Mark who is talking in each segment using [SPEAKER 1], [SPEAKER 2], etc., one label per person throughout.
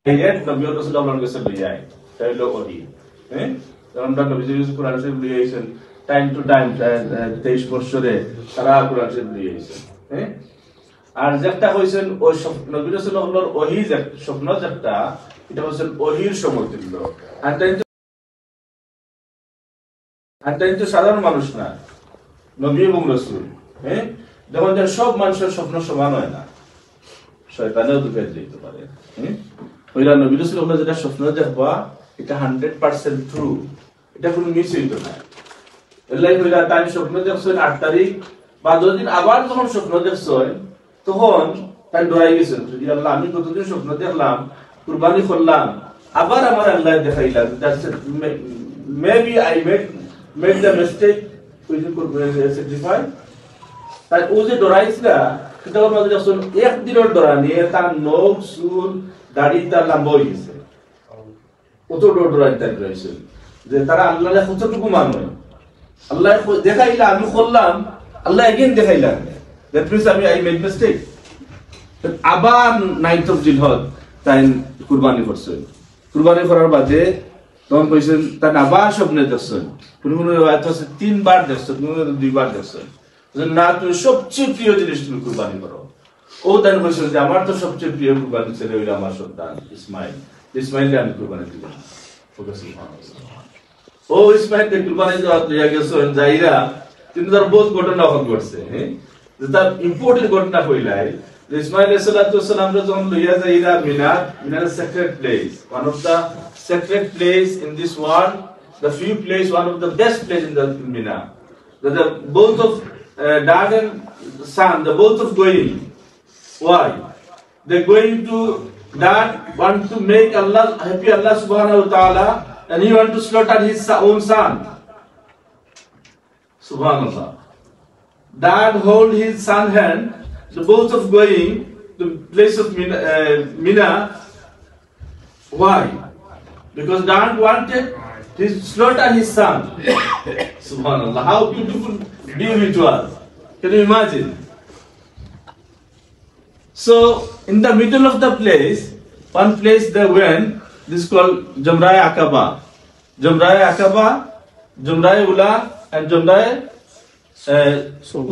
[SPEAKER 1] Direct নবী রাসূলুল্লাহর কাছে লইয়া আয় তাই হলো ওহী হ্যাঁ আমরা নবী কোরআন শরীফ লইয়া আইছেন টাইম টু টাইম 23 বছরে তারা কোরআন শরীফ লইয়া আইছেন হ্যাঁ আর যেটা হইছেন ওই নবী রাসূলুল্লাহর ওহী যে স্বপ্ন যেটা এটা হচ্ছে ওহীর সমতুল্য আর তাই তো সাধারণ মানুষ না নবী এবং রাসূল হ্যাঁ যখন সব মানুষের স্বপ্ন সমান হয় না শয়তানেও দুঃখে যেতে পারে হ্যাঁ ওইরা নবী রাসূলুল্লাহ যেটা স্বপ্ন দেখবা এটা 100% ট্রু এটা কোনো মিস হইতো না এলাই ওইরা তাই স্বপ্ন দেখছেন 8 তারিখ বা 2 দিন আবার যখন স্বপ্ন দেখছেন তখন তাই ডরাই গেছেন যে আল্লাহ আমি কতদিন স্বপ্ন দেখলাম কুরবানি করলাম আবার আমার আল্লাহ দেখাইলেন that's maybe I made the mistake with certify তাই ও যে ডরাইছিলা সেটা আমাদের যখন একদিনের ডরা নিয়ে তার নখ চুল দাড়ি তার লম্বা হয়ে গেছে কত ডরাই তার রয়েছে যে তারা আল্লাহ কতটুকু মানে আল্লাহ দেখাইলা আমি করলাম আল্লাহ এগেন দেখাইলাম দ্যাট মিন্স আমি আই মেড মিস্টেক আবার 9th of জিলহজ তাই কুরবানি করছেন কুরবানি করার বাদে তখন কইছেন তার আবার স্বপ্নে দেখছেন কোনো রিওয়ায়াত আছে 3 বার দেখছেন কোনো 2 বার দেখছেন না তুমি সবচেয়ে প্রিয় জিনিস তুমি কুরবানি করো ও দেন কইছেন যে আমার তো সবচেয়ে প্রিয় কুরবানি ছেলে হইলো আমার সন্তান ইসমাইলকে আমি কুরবানি দিব ওকে সুবহানাল্লাহ ও ইসমাইলকে কুরবানি দেওয়া লইয়া গেছেন যাইরা কিন্তু তার বহুত ঘটনা ঘটছে হ্যাঁ যে তার ইম্পর্টেন্ট ঘটনা কইলাই Ismail alayhi যখন লইয়া যাইরা মিনার sacred place, one of the sacred place in this world, the few place, one of the best place in the Mina. The both of dad and son, the both of going. Why? They're going to dad want to make Allah happy, Allah subhanahu wa ta'ala, and he want to slaughter his own son. Subhanallah. Dad hold his son hand. The both of going to the place of Mina. Why? Because Dad wanted to slaughter his son. Subhanallah. How beautiful view it was. Can you imagine? So, in the middle of the place, one place they went, this is called Jamrai Aqaba. Jamrai Aqaba, Jamrai Ula, and Jamrai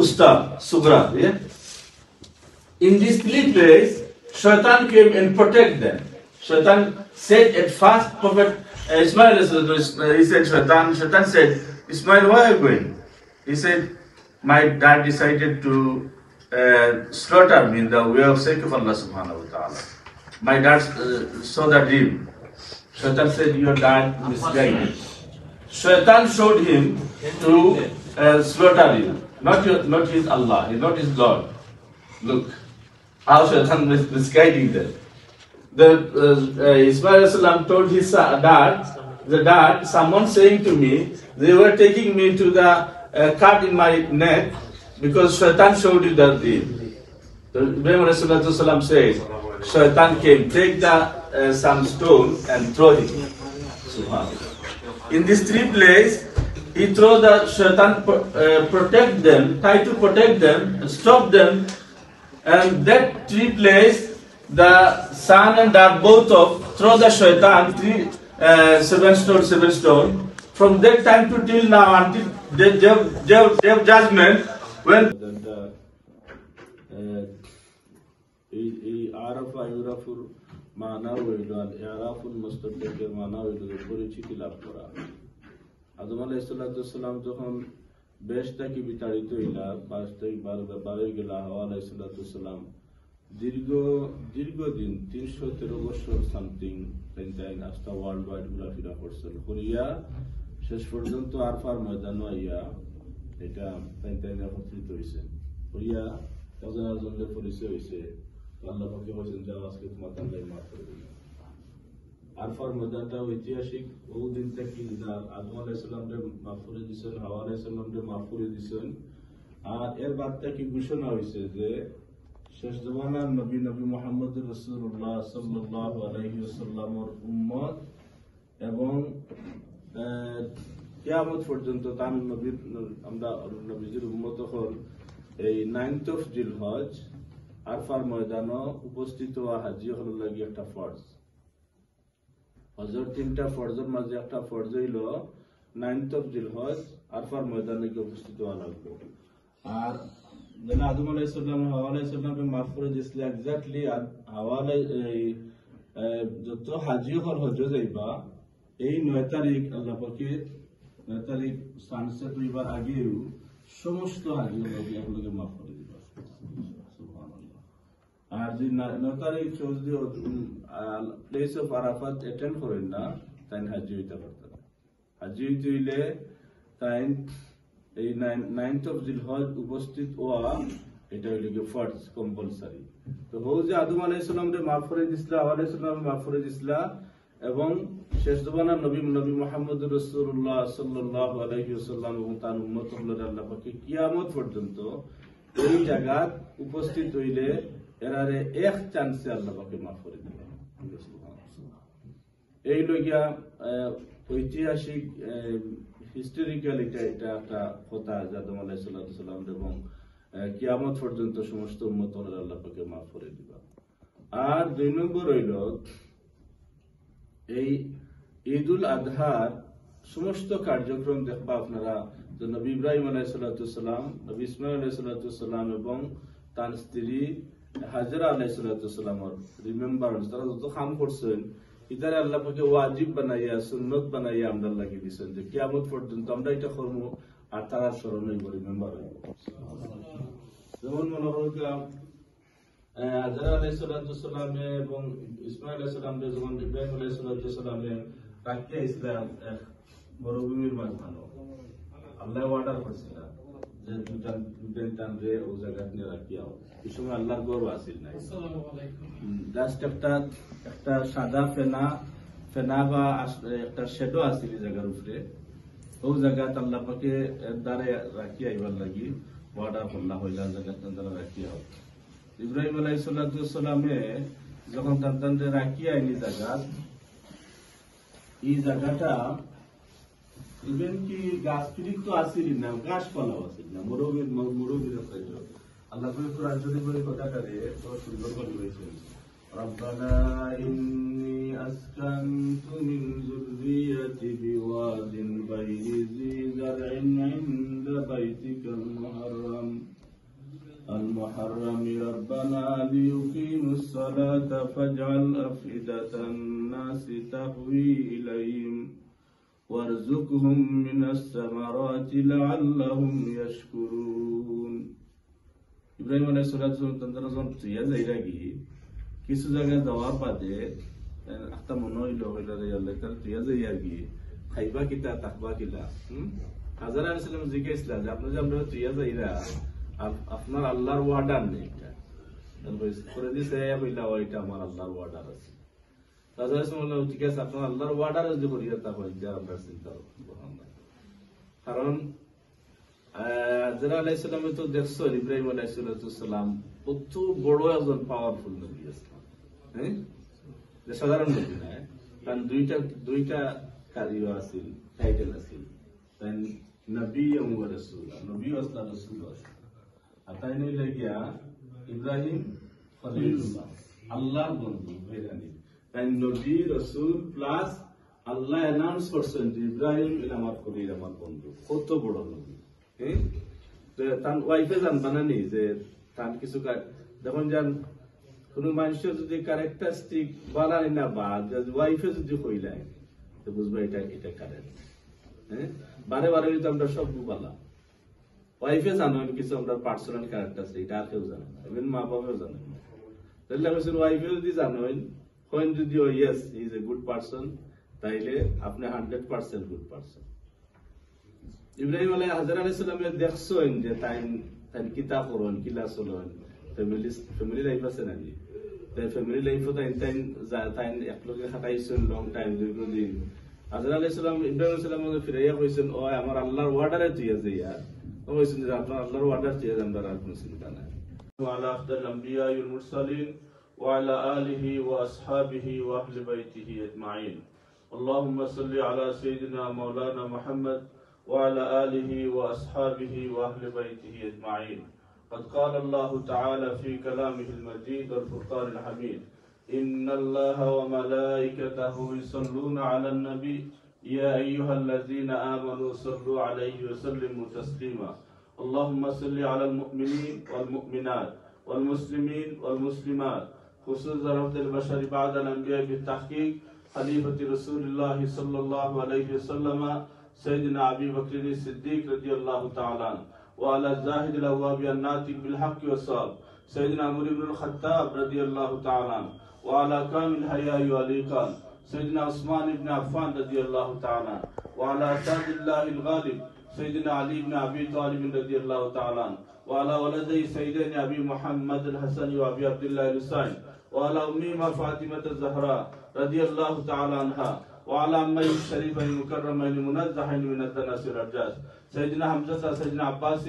[SPEAKER 1] Usta, Sugra. Yeah? In these 3 places, Shaitan came and protect them. Shaitan said at first, Prophet Ismail, he said, Shaitan said, Ismail, where are you going? He said, my dad decided to slaughter me in the way of sake of Allah subhanahu wa ta'ala. My dad saw the dream. Shaitan said, your dad misguided. Shaitan showed him to slaughter him, not his Allah, not his God. Look. How Shaitan misguiding them. Ismail told his dad, someone saying to me, they were taking me to the cut in my neck because Shaitan showed you that dream. So Ibrahim said, Shaitan came, take some stone and throw him. In these 3 places, he throw the Shaitan, protect them, try to protect them, stop them. And that 3 place, the son and dad both of throw the Shaitan 7 stone. From that time to till now, until their judgment, when Arafa Yurafur Mana Widu and Arafun Mustapha Mana Widu Purichiti Lapura. Adam alayhi salatu salam যখন বেশটা কি বিতাড়িত হইলা 5 গেলা হাওয়া আলাইহিস সালাম দীর্ঘদিন 313 বছর সামথিং তাই আস্তা ওয়ার্ল্ড ওয়াইড ঘোরাফেরা করছেন কোরিয়া শেষ পর্যন্ত আরফার ময়দানে আইয়া এটা তাই একত্রিত হইছেন কোরিয়া তাজনের পরিচয় হইছে আল্লাহ পাকে বলেন যাও আজকে তোমার আল্লাহ মাফ করে দিবেন আরফার ময়দানটা ঐতিহাসিক বহুদিন থেকে আদম আলাইহিস সালামকে মাফ করে দিয়েছেন হাওয়া আলাইহিস সালামকে মাফ করে দিয়েছেন আর এর বাদটা কি ঘোষণা হয়েছে যে শেষ জামানার নবী মুহাম্মদ রাসূলুল্লাহ সাল্লাল্লাহু আলাইহি ওয়াসাল্লামের উম্মত এবং কিয়ামত পর্যন্ত তার নবীর আমরা নবীজির উম্মত হল এই 9th of জিলহজ আরফার ময়দানে উপস্থিত হওয়া হাজি হল লাগি একটা ফরজ হজর তিনটা ফরজের মাঝে একটা ফরজ হইল 9th of জিলহজ আরফার ময়দানে গিয়ে উপস্থিত হওয়া লাগবে। আর যেন আদম আলাইহিস সালাম হাওয়া আলাইহিস সালামকে মাফ করে দিয়েছিল এক্স্যাক্টলি হাওয়া যত হাজি হল হজ যাইবা এই 9 তারিখ আল্লাহ পাকে 9 তারিখ সানসেট হইবার আগেও সমস্ত হাজি হলকে মাফ করে দিবা। সুবহানাল্লাহ। আর যে 9 তারিখ যদি প্লেস অফ আরাফাত অ্যাটেন্ড করেন না তাই হাজি হইতে পারতেন না। হাজি হইতে হইলে তাই এই 9th of জিলহজ উপস্থিত হওয়া এটা হইল কি ফরজ কম্পালসারি। তো হৌ যে আদম আলাইহিস সালামকে মাফ করে দিছিল, হাওয়া আলাইহিস সালামকে মাফ করে দিছিল এবং শেষ জমানার নবী মুহাম্মদুর রাসূলুল্লাহ সাল্লাল্লাহু আলাইহি ওয়াসাল্লাম এবং তার উম্মত হলের আল্লাহ পাকে কিয়ামত পর্যন্ত এই জায়গায় উপস্থিত হইলে এরারে এক চান্সে আল্লাহ পাকে মাফ করে দিবেন। এই লগিয়া ঐতিহাসিক হিস্টোরিক্যাল এটা একটা কথা আদম আলাইহিস সালাম এবং কিয়ামত পর্যন্ত সমস্ত উম্মত হলের আল্লাহ পাকে মাফ করে দিবা। আর 2 নম্বর হইল এই ঈদুল আজহার সমস্ত কার্যক্রম দেখবা আপনারা যে নবী ইব্রাহিম আলাইহিস সালাম, নবী ইসমাইল আলাইহিস সালাম এবং তার স্ত্রী হাজরা আলাইহিস সালামের রিমেম্বারেন্স তারা যত কাম করছেন ইদারে আল্লাহ পাকে ওয়াজিব বানাইয়া সুন্নত বানাইয়া আমরা লাগিয়ে দিয়েছেন যে কিয়ামত পর্যন্ত আমরা এটা করবো আর তারা স্মরণ হইব, রিমেম্বার হইব। যেমন মনে করলাম হাজরা আলাইহিস সালামে এবং ইসমাইল আলাইহিস সালামে যখন ইব্রাহিম আলাইহিস সালামে রাখিয়া ইসলাম এক মরুভূমির মাঝখানে আল্লাহ অর্ডার করছিল যে দুটা টানরে ও জায়গা নিয়ে রাখিয়া এই সময় আল্লাহর গর্ব আসিল নাই, জাস্ট একটা সাদা ফেনা বা একটা শেডো আসিল এই জায়গার উপরে। ও জায়গা আল্লাহ পাকে দ্বারে রাখিয়া আইবার লাগি অর্ডার করলা হইলা জায়গা দ্বারা রাখিয়া হোক। ইব্রাহিম আলাইহিস সালামে যখন তাদের রাখিয়া আইনি জায়গা এই জায়গাটা ইভেন কি গাছ ফিরিক তো আসিল না, গাছপালাও আসিল না, মরুভূমির আল্লাহ কোরআন শরীফের কথাটা দিয়ে তো সুন্দর করে বলেছেন ربنا إني أسكنت من ذريتي بواد غير ذي زرع عند بيتك المحرم ربنا ليقيموا الصلاة فاجعل أفئدة الناس تهوي إليهم وارزقهم من الثمرات لعلهم يشكرون। ইব্রাহিম আলাইহিস সালাম তন্দরা যখন তুইয়া যাইরা গিয়ে কিছু জায়গায় যাওয়ার বাদে একটা মনে হইল আল্লাহ তার তুইয়া যাইয়া গিয়ে খাইবা কিতা তাকবা কিলা। হাজরা আলাইহিস সালাম জিজ্ঞাসা যে আপনি যে আমরা তুইয়া যাইরা আপনার আল্লাহর ওয়ার্ডার নেই করে দিছে কইলা ওইটা আমার আল্লাহর ওয়ার্ডার আছে। ঠিক আছে আপনার আল্লাহর ওয়ার্ডার যদি করিয়া তা হয় যে আমরা চিন্তা কারণ হাজরা আলাইহিস সালামে তো দেখছো ইব্রাহিম আলাইহিস সালাম কত বড় একজন পাওয়ারফুল নবী আসলাম, হ্যাঁ সাধারণ নবী না, কারণ দুইটা কারিও আছিল, টাইটেল আছিল, তাই নবী এবং রাসূল, নবী আসলাম রাসূল আসলাম। আর তাই নই লাগিয়া ইব্রাহিম খলিলুল্লাহ আল্লাহর বন্ধু হইরানি, তাই নবী রাসূল প্লাস আল্লাহ অ্যানাউন্স করছেন যে ইব্রাহিম আমার খলিল আমার বন্ধু, কত বড় নবী। তার ওয়াইফে জানবা না নি যে তার কিছু যখন যান কোন মানুষের যদি ক্যারেক্টারিস্টিক বানাই না বা ওয়াইফে যদি কইলাই তো বুঝবা এটা কারেক্ট। হ্যাঁ বারে বারে কিন্তু আমরা সব বালা ওয়াইফে জানেন কিছু আমরা পার্সোনাল ক্যারেক্টারিস্টিক এটা আর কেউ জানে না, ইভেন মা বাবাও জানেন না। তাহলে আমি ওয়াইফে যদি জানেন হইন যদি yes he is a good person তাইলে আপনি 100% গুড পার্সন। ইব্রাহিম হাজরা আলাইহিস সালামের দেখছেন যে তাই কিতা করেন কিলা চলেন, ফ্যামিলি লাইফ আছে নাকি, তাই ফ্যামিলি লাইফ তাই একলগে খাটাইছেন লং টাইম দীর্ঘদিন। হাজরা আলাইহিস সালাম ইব্রাহিম আলাইহিস সালাম ফিরাইয়া কইছেন ও আমার আল্লাহর ওয়ার্ডারে তুই যাইয়া কইছেন যে আপনার আল্লাহর ওয়ার্ডার তুই যান, আর কোনো চিন্তা নাই। ওয়ালা আফদাল আম্বিয়া ওয়াল মুরসালিন ওয়ালা আলিহি ওয়া আসহাবিহি ওয়া আহলি বাইতিহি আজমাইন। আল্লাহুম্মা সাল্লি আলা সাইয়্যিদিনা মাওলানা Muhammad وعلى آله وأصحابه وأهل بيته أجمعين. قد قال الله تعالى في كلامه المجيد والفرقان الحميد إن الله وملائكته يصلون على النبي يا أيها الذين آمنوا صلوا عليه وسلموا تسليما اللهم صل على المؤمنين والمؤمنات والمسلمين والمسلمات خصوصا رفض البشر بعد الأنبياء بالتحقيق خليفة رسول الله صلى الله عليه وسلم سيدنا أبي بكر الصديق رضي الله تعالى عنه وعلى الزاهد الأواب الناطق بالحق والصواب سيدنا عمر بن الخطاب رضي الله تعالى عنه وعلى كامل الحياء والإيقان سيدنا عثمان بن عفان رضي الله تعالى عنه وعلى أسد الله الغالب سيدنا علي بن أبي طالب رضي الله تعالى عنه وعلى ولدي سيدنا أبي محمد الحسن وأبي عبد الله الحسين وعلى أمهما فاطمة الزهراء رضي الله تعالى عنها وعلى أمي الشريفين المكرمين المنزهين من الدنس والأرجاس سيدنا حمزة سيدنا عباس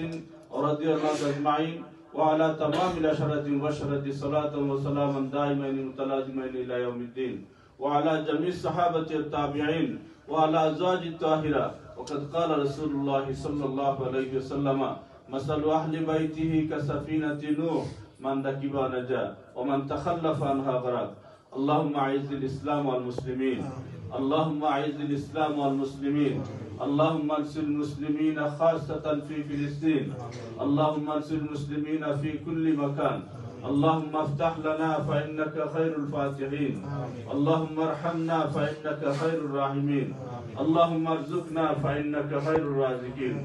[SPEAKER 1] رضي الله أجمعين وعلى تمام العشرة المبشرة صلاة وسلاما دائمين متلازمين إلى يوم الدين وعلى جميع الصحابة التابعين وعلى أزواج الطاهرة وقد قال رسول الله صلى الله عليه وسلم مثل أهل بيته كسفينة نوح من ركب نجا ومن تخلف عنها غرق اللهم أعز الإسلام والمسلمين اللهم أعز الإسلام والمسلمين اللهم انصر المسلمين خاصة في فلسطين اللهم انصر المسلمين في كل مكان اللهم افتح لنا فإنك خير الفاتحين اللهم ارحمنا فإنك خير الراحمين اللهم ارزقنا فإنك خير الرازقين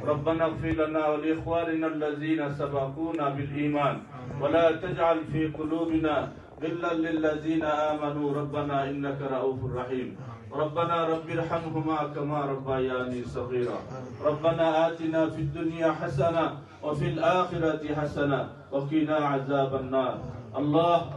[SPEAKER 1] ربنا اغفر لنا ولإخواننا الذين سبقونا بالإيمان ولا تجعل في قلوبنا غلا للذين آمنوا ربنا إنك رؤوف رحيم ربنا رب ارحمهما كما ربياني صغيرا ربنا آتنا في الدنيا حسنة وفي الآخرة حسنة وقنا عذاب النار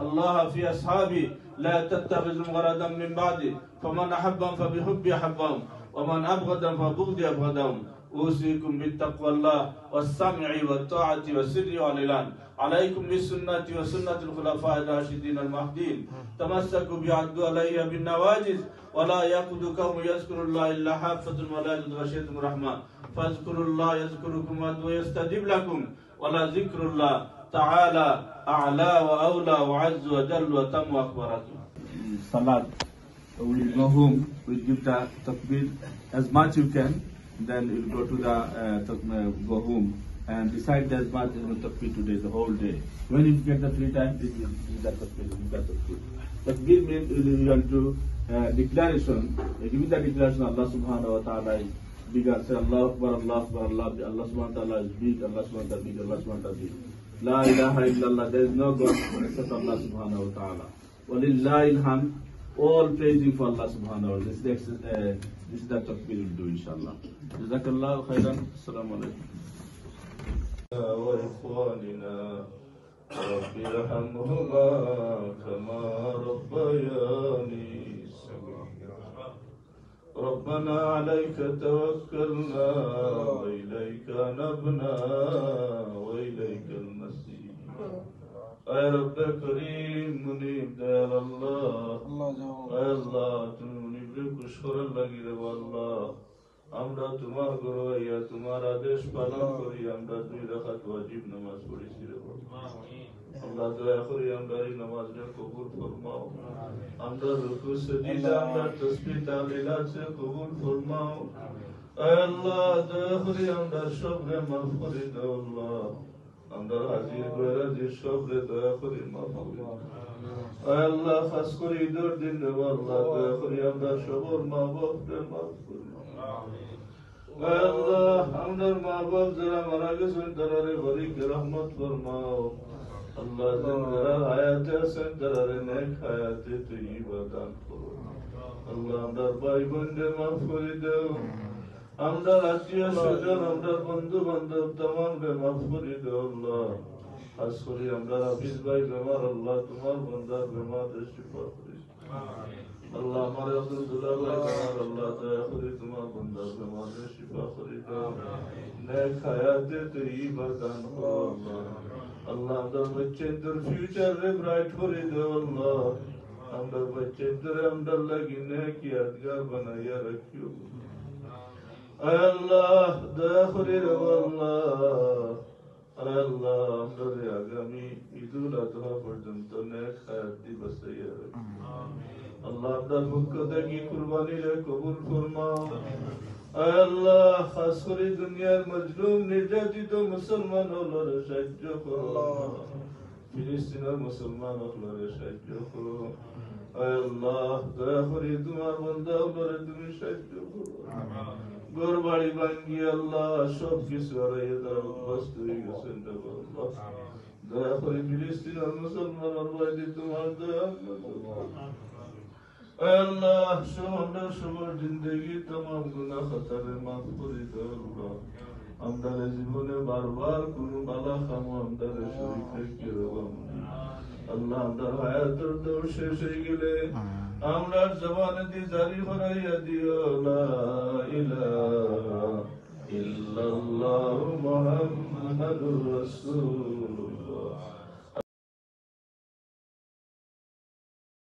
[SPEAKER 1] الله في أصحابي لا تتخذوا غرضا من بعدي فمن أحبهم فبحبي أحبهم ومن أبغضهم فبغضي أبغضهم أوصيكم بالتقوى الله والسمع والطاعة والسر والإعلان عليكم بسنة وسنة الخلفاء الراشدين المهديين تمسكوا بعضوا عليها بالنواجذ ولا يقود قوم يذكر الله إلا حافة ولا يجد غشيتم رحمة فاذكروا الله يذكركم ويستجيب لكم ولا ذكر الله تعالى أعلى وأولى وعز وجل وتم أكبرته Salat, we'll go home, we'll give the takbir as much you can, then we'll go to the go home and decide as much takbir today, the whole day. When you get the free time, please give that takbir, Takbir means you want to declaration, give the declaration Allah subhanahu wa ta'ala is bigger, say Allah Akbar, Allah Akbar, Allah subhanahu wa ta'ala is big, Allah subhanahu wa ta'ala big, Allah subhanahu wa ta'ala big. La ilaha illallah, there is no God except Allah subhanahu wa ta'ala. Walillahi alhamd, all praising for Allah subhanahu wa ta'ala. This is the takbir we'll do inshallah. Jazakallah khairan. Assalamu alaikum. وإخواننا رب ارحمهما كما ربياني صغيرا ربنا عليك توكلنا وإليك نبنا وإليك المصير أي رب كريم منيب ديال الله أي الله منيب كشكر لگی রে আল্লাহ আমরা তোমার ঘরে হইয়া তোমার আদেশ পালন করি আমরা দুই রাকাত ওয়াজিব নামাজ পড়েছি রে আল্লাহ দয়া করে আমরা এই নামাজকে কবুল ফরমাও আমরা রুকু সিজদা আমরা তাসবিহ তাহলিলাত কবুল ফরমাও আয় আল্লাহ দয়া করে আমরা সবরে মাফ করে দাও আল্লাহ আমরা হাজির গয়রাজির সবরে দয়া করে মাফ করে দাও আয় আল্লাহ খাস করে ঈদের দিন রে আল্লাহ দয়া করে আমরা সবর মা বাপকে মাফ করে দাও আয় আল্লাহ আমাদের মা বাপ যারা মারা গেছেন তাদের বাড়িকে রহমত ফরমাও আল্লাহ যারা হায়াতে আছেন তাদের নেক হায়াতে তৈয়বা দান করো আল্লাহ আমরা ভাই বোনদের মাফ করে দাও আমরা আত্মীয় স্বজন আমরা বন্ধু বান্ধব তামামকে মাফ করে দাও আল্লাহ খাস করে আমরা হাফিজ ভাই বেমার আল্লাহ তোমার বান্দার বেমারের শিফা করে আল্লাহ हमारे अब्दुल्लाह भाई बेमार अल्लाह दया करे তোমার বান্দার বেমারের শিফা করে দাও নেক হায়াতে তৈয়বা দান করো আল্লাহ আল্লাহ আমাদের বাচ্চাদের ফিউচারে ব্রাইট করে দাও আল্লাহ আমাদের বাচ্চাদের আমরা লাগি নেক ইয়াদগার বানাইয়া রাখিও আয় আল্লাহ দয়া করে রে আল্লাহ আল্লাহ আমরা আগামী ঈদুল আযহা পর্যন্ত নেক হায়াত দি বাঁচাইয়া রাখো। আল্লাহ আপনার পক্ষ থেকে কুরবানি রে কবুল ফরমাও। আল্লাহ খাস করে দুনিয়ার মজলুম নির্যাতিত মুসলমান হলরে সাহায্য করো। ফিলিস্তিনের মুসলমান হলরে সাহায্য করো। আল্লাহ দয়া করে তোমার বান্দা হলরে তুমি সাহায্য করো। ঘর বাড়ি ভাঙ্গি আল্লাহ সব কিছু হারাইয়া তারা উদ্বাস্ত হয়ে গেছেন আল্লাহ দয়া করে ফিলিস্তিনের মুসলমান আল্লাহ তোমার দয়া আল্লাহ আমরা সবার জিন্দগি तमाम গুনাহ খাতারে মাফ করে দাও আল্লাহ আমরা জীবনে বারবার কোন বালা কাম আমরা শরীক রেখে দাও আল্লাহ আমরা হায়াতের দৌড় শেষ হয়ে গেলে আমরা জবানে দিয়ে জারি করাইয়া দিও লা ইলাহা ইল্লাল্লাহু মুহাম্মাদুর রাসূল